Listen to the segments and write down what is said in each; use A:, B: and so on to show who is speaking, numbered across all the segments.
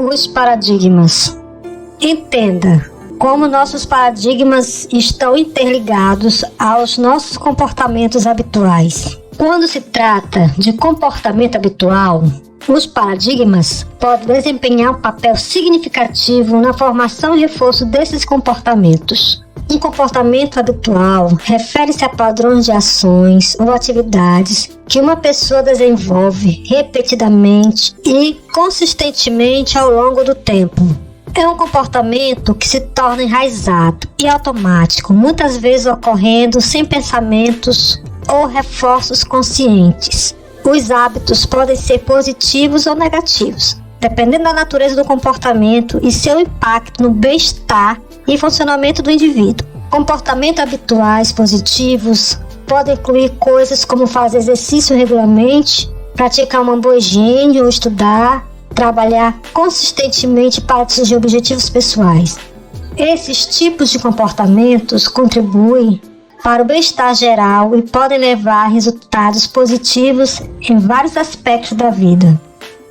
A: Os paradigmas. Entenda como nossos paradigmas estão interligados aos nossos comportamentos habituais. Quando se trata de comportamento habitual, os paradigmas podem desempenhar um papel significativo na formação e reforço desses comportamentos. Um comportamento habitual refere-se a padrões de ações ou atividades que uma pessoa desenvolve repetidamente e consistentemente ao longo do tempo. É um comportamento que se torna enraizado e automático, muitas vezes ocorrendo sem pensamentos ou reforços conscientes. Os hábitos podem ser positivos ou negativos, dependendo da natureza do comportamento e seu impacto no bem-estar e funcionamento do indivíduo. Comportamentos habituais positivos podem incluir coisas como fazer exercício regularmente, praticar uma boa higiene ou estudar, trabalhar consistentemente para atingir objetivos pessoais. Esses tipos de comportamentos contribuem para o bem-estar geral e podem levar a resultados positivos em vários aspectos da vida.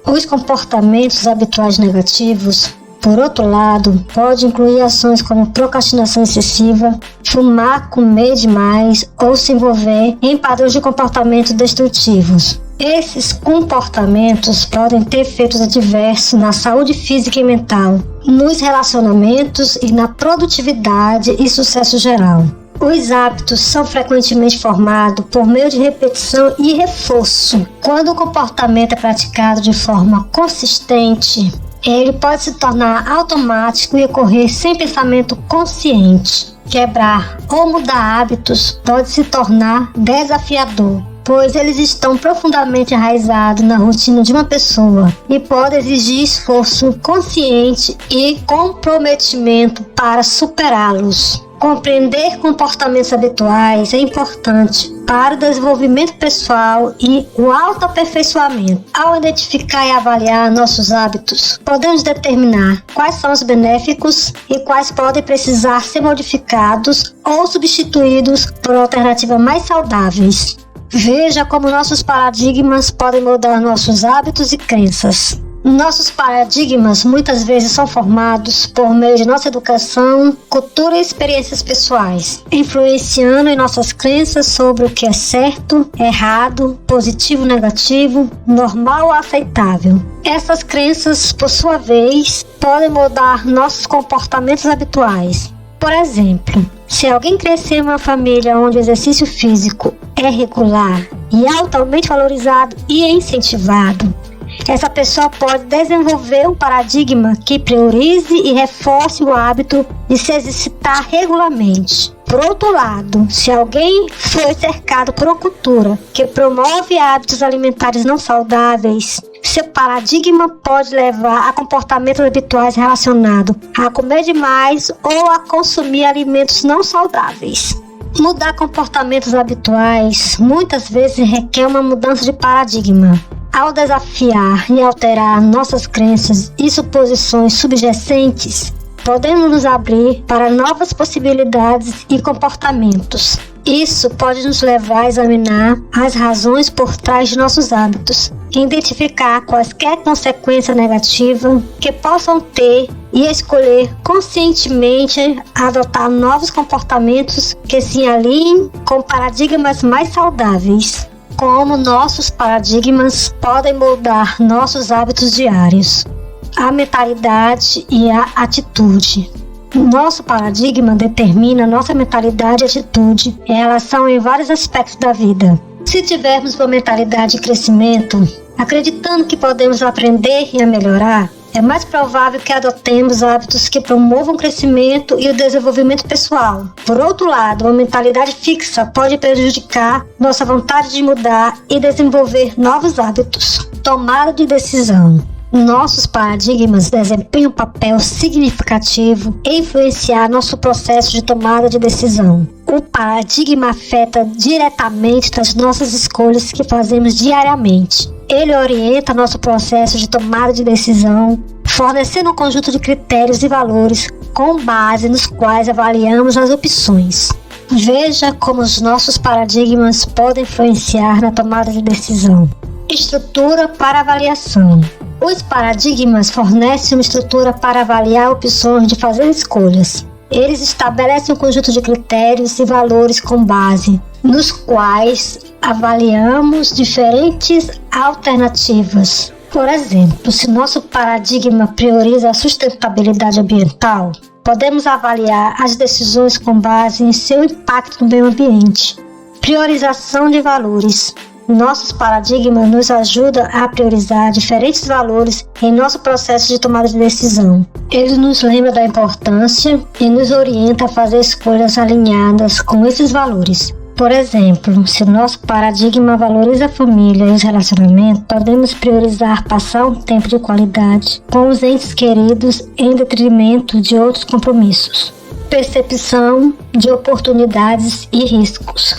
A: Os comportamentos habituais negativos, por outro lado, podem incluir ações como procrastinação excessiva, fumar, comer demais ou se envolver em padrões de comportamento destrutivos. Esses comportamentos podem ter efeitos adversos na saúde física e mental, nos relacionamentos e na produtividade e sucesso geral. Os hábitos são frequentemente formados por meio de repetição e reforço. Quando o comportamento é praticado de forma consistente, ele pode se tornar automático e ocorrer sem pensamento consciente. Quebrar ou mudar hábitos pode se tornar desafiador, pois eles estão profundamente enraizados na rotina de uma pessoa e podem exigir esforço consciente e comprometimento para superá-los. Compreender comportamentos habituais é importante para o desenvolvimento pessoal e o autoaperfeiçoamento. Ao identificar e avaliar nossos hábitos, podemos determinar quais são os benéficos e quais podem precisar ser modificados ou substituídos por alternativas mais saudáveis. Veja como nossos paradigmas podem mudar nossos hábitos e crenças. Nossos paradigmas muitas vezes são formados por meio de nossa educação, cultura e experiências pessoais, influenciando em nossas crenças sobre o que é certo, errado, positivo, negativo, normal ou aceitável. Essas crenças, por sua vez, podem mudar nossos comportamentos habituais. Por exemplo, se alguém crescer em uma família onde o exercício físico é regular e altamente valorizado e incentivado, essa pessoa pode desenvolver um paradigma que priorize e reforce o hábito de se exercitar regularmente. Por outro lado, se alguém for cercado por uma cultura que promove hábitos alimentares não saudáveis, seu paradigma pode levar a comportamentos habituais relacionados a comer demais ou a consumir alimentos não saudáveis. Mudar comportamentos habituais muitas vezes requer uma mudança de paradigma. Ao desafiar e alterar nossas crenças e suposições subjacentes, podemos nos abrir para novas possibilidades e comportamentos. Isso pode nos levar a examinar as razões por trás de nossos hábitos, identificar quaisquer consequências negativas que possam ter e escolher conscientemente adotar novos comportamentos que se alinhem com paradigmas mais saudáveis. Como nossos paradigmas podem moldar nossos hábitos diários, a mentalidade e a atitude. Nosso paradigma determina nossa mentalidade e atitude em relação em vários aspectos da vida. Se tivermos uma mentalidade de crescimento, acreditando que podemos aprender e a melhorar, é mais provável que adotemos hábitos que promovam o crescimento e o desenvolvimento pessoal. Por outro lado, uma mentalidade fixa pode prejudicar nossa vontade de mudar e desenvolver novos hábitos. Tomada de decisão. Nossos paradigmas desempenham um papel significativo em influenciar nosso processo de tomada de decisão. O paradigma afeta diretamente as nossas escolhas que fazemos diariamente. Ele orienta nosso processo de tomada de decisão, fornecendo um conjunto de critérios e valores com base nos quais avaliamos as opções. Veja como os nossos paradigmas podem influenciar na tomada de decisão. Estrutura para avaliação. Os paradigmas fornecem uma estrutura para avaliar opções de fazer escolhas. Eles estabelecem um conjunto de critérios e valores com base nos quais avaliamos diferentes alternativas. Por exemplo, se nosso paradigma prioriza a sustentabilidade ambiental, podemos avaliar as decisões com base em seu impacto no meio ambiente. Priorização de valores. Nossos paradigmas nos ajudam a priorizar diferentes valores em nosso processo de tomada de decisão. Eles nos lembram da importância e nos orientam a fazer escolhas alinhadas com esses valores. Por exemplo, se nosso paradigma valoriza a família e os relacionamentos, podemos priorizar passar um tempo de qualidade com os entes queridos em detrimento de outros compromissos. Percepção de oportunidades e riscos.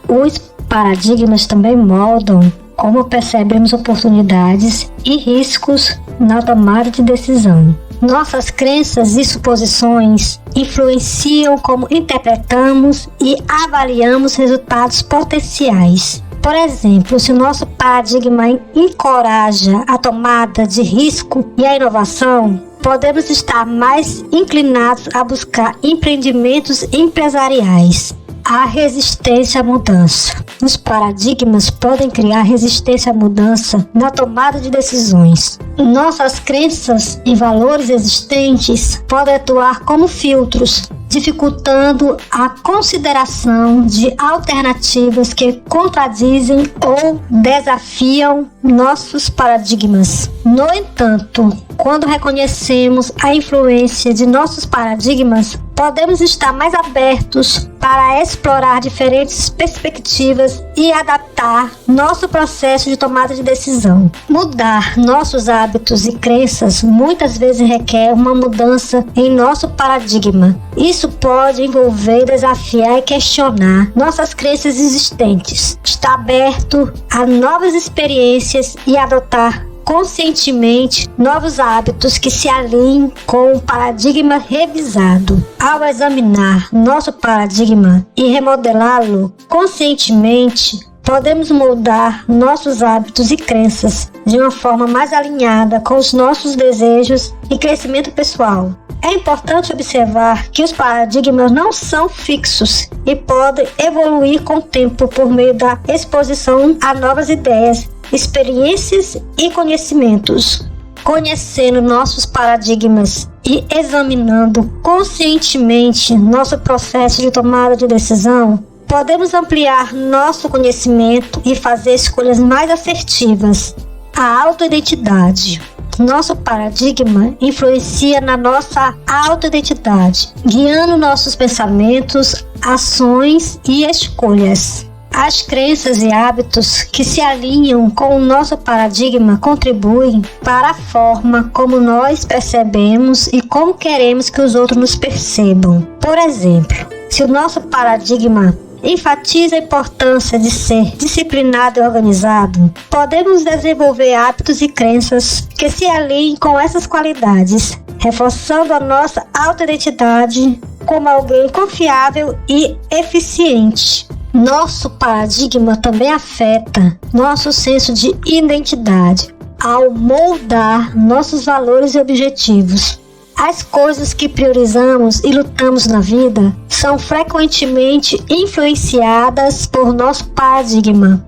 A: Os paradigmas também moldam como percebemos oportunidades e riscos na tomada de decisão. Nossas crenças e suposições influenciam como interpretamos e avaliamos resultados potenciais. Por exemplo, se o nosso paradigma encoraja a tomada de risco e a inovação, podemos estar mais inclinados a buscar empreendimentos empresariais. A resistência à mudança. Os paradigmas podem criar resistência à mudança na tomada de decisões. Nossas crenças e valores existentes podem atuar como filtros, dificultando a consideração de alternativas que contradizem ou desafiam nossos paradigmas. No entanto, quando reconhecemos a influência de nossos paradigmas, podemos estar mais abertos para explorar diferentes perspectivas e adaptar nosso processo de tomada de decisão. Mudar nossos hábitos e crenças muitas vezes requer uma mudança em nosso paradigma. Isso pode envolver desafiar e questionar nossas crenças existentes, estar aberto a novas experiências e adotar conscientemente novos hábitos que se alinhem com o paradigma revisado. Ao examinar nosso paradigma e remodelá-lo conscientemente, podemos moldar nossos hábitos e crenças de uma forma mais alinhada com os nossos desejos e crescimento pessoal. É importante observar que os paradigmas não são fixos e podem evoluir com o tempo por meio da exposição a novas ideias, experiências e conhecimentos. Conhecendo nossos paradigmas e examinando conscientemente nosso processo de tomada de decisão, podemos ampliar nosso conhecimento e fazer escolhas mais assertivas. A autoidentidade. Nosso paradigma influencia na nossa autoidentidade, guiando nossos pensamentos, ações e escolhas. As crenças e hábitos que se alinham com o nosso paradigma contribuem para a forma como nós percebemos e como queremos que os outros nos percebam. Por exemplo, se o nosso paradigma enfatiza a importância de ser disciplinado e organizado, podemos desenvolver hábitos e crenças que se alinhem com essas qualidades, reforçando a nossa autoidentidade como alguém confiável e eficiente. Nosso paradigma também afeta nosso senso de identidade ao moldar nossos valores e objetivos. As coisas que priorizamos e lutamos na vida são frequentemente influenciadas por nosso paradigma.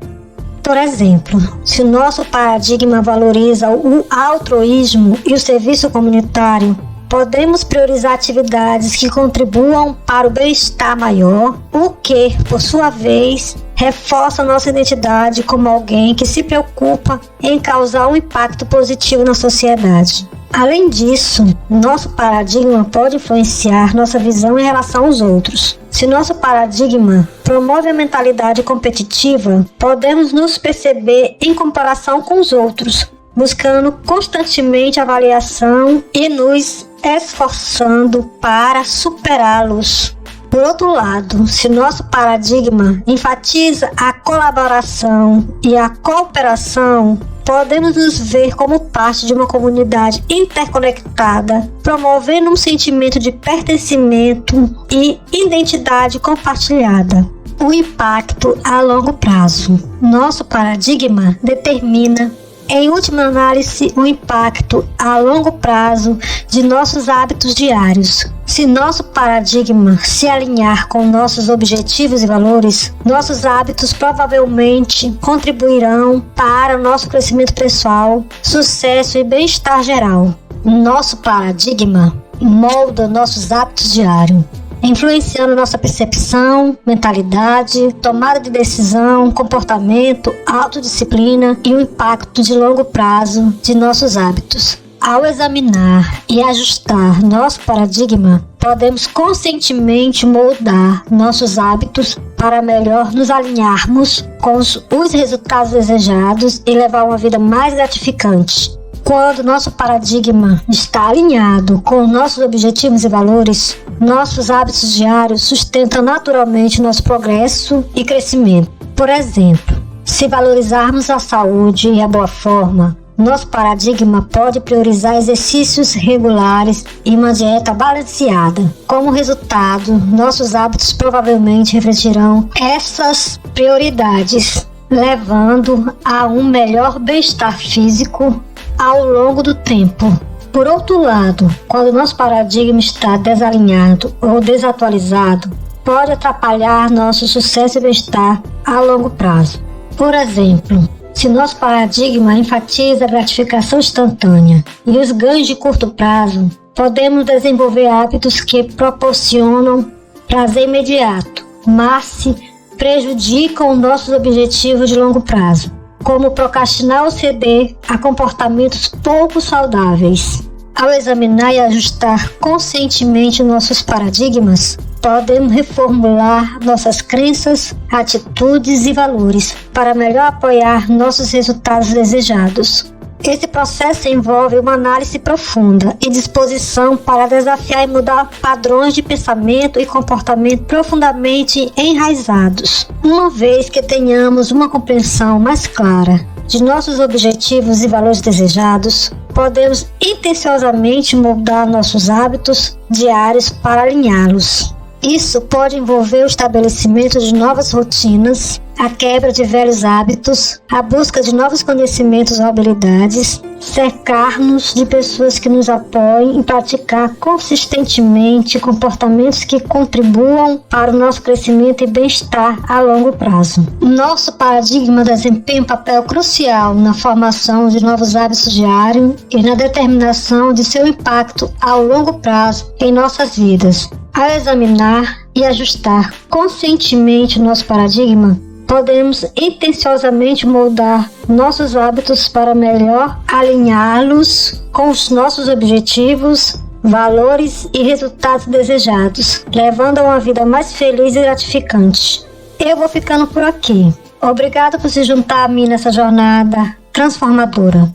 A: Por exemplo, se o nosso paradigma valoriza o altruísmo e o serviço comunitário, podemos priorizar atividades que contribuam para o bem-estar maior, o que, por sua vez, reforça nossa identidade como alguém que se preocupa em causar um impacto positivo na sociedade. Além disso, nosso paradigma pode influenciar nossa visão em relação aos outros. Se nosso paradigma promove a mentalidade competitiva, podemos nos perceber em comparação com os outros, buscando constantemente avaliação e nos esforçando para superá-los. Por outro lado, se nosso paradigma enfatiza a colaboração e a cooperação, podemos nos ver como parte de uma comunidade interconectada, promovendo um sentimento de pertencimento e identidade compartilhada. O impacto a longo prazo. Nosso paradigma determina em última análise, o impacto a longo prazo de nossos hábitos diários. Se nosso paradigma se alinhar com nossos objetivos e valores, nossos hábitos provavelmente contribuirão para o nosso crescimento pessoal, sucesso e bem-estar geral. Nosso paradigma molda nossos hábitos diários, influenciando nossa percepção, mentalidade, tomada de decisão, comportamento, autodisciplina e o impacto de longo prazo de nossos hábitos. Ao examinar e ajustar nosso paradigma, podemos conscientemente moldar nossos hábitos para melhor nos alinharmos com os resultados desejados e levar uma vida mais gratificante. Quando nosso paradigma está alinhado com nossos objetivos e valores, nossos hábitos diários sustentam naturalmente nosso progresso e crescimento. Por exemplo, se valorizarmos a saúde e a boa forma, nosso paradigma pode priorizar exercícios regulares e uma dieta balanceada. Como resultado, nossos hábitos provavelmente refletirão essas prioridades, levando a um melhor bem-estar físico ao longo do tempo. Por outro lado, quando nosso paradigma está desalinhado ou desatualizado, pode atrapalhar nosso sucesso e bem-estar a longo prazo. Por exemplo, se nosso paradigma enfatiza a gratificação instantânea e os ganhos de curto prazo, podemos desenvolver hábitos que proporcionam prazer imediato, mas se prejudicam nossos objetivos de longo prazo, como procrastinar ou ceder a comportamentos pouco saudáveis. Ao examinar e ajustar conscientemente nossos paradigmas, podemos reformular nossas crenças, atitudes e valores para melhor apoiar nossos resultados desejados. Esse processo envolve uma análise profunda e disposição para desafiar e mudar padrões de pensamento e comportamento profundamente enraizados. Uma vez que tenhamos uma compreensão mais clara de nossos objetivos e valores desejados, podemos intenciosamente moldar nossos hábitos diários para alinhá-los. Isso pode envolver o estabelecimento de novas rotinas, a quebra de velhos hábitos, a busca de novos conhecimentos ou habilidades, cercar-nos de pessoas que nos apoiem e praticar consistentemente comportamentos que contribuam para o nosso crescimento e bem-estar a longo prazo. Nosso paradigma desempenha um papel crucial na formação de novos hábitos diários e na determinação de seu impacto ao longo prazo em nossas vidas. Ao examinar e ajustar conscientemente nosso paradigma, podemos intenciosamente moldar nossos hábitos para melhor alinhá-los com os nossos objetivos, valores e resultados desejados, levando a uma vida mais feliz e gratificante. Eu vou ficando por aqui. Obrigado por se juntar a mim nessa jornada transformadora.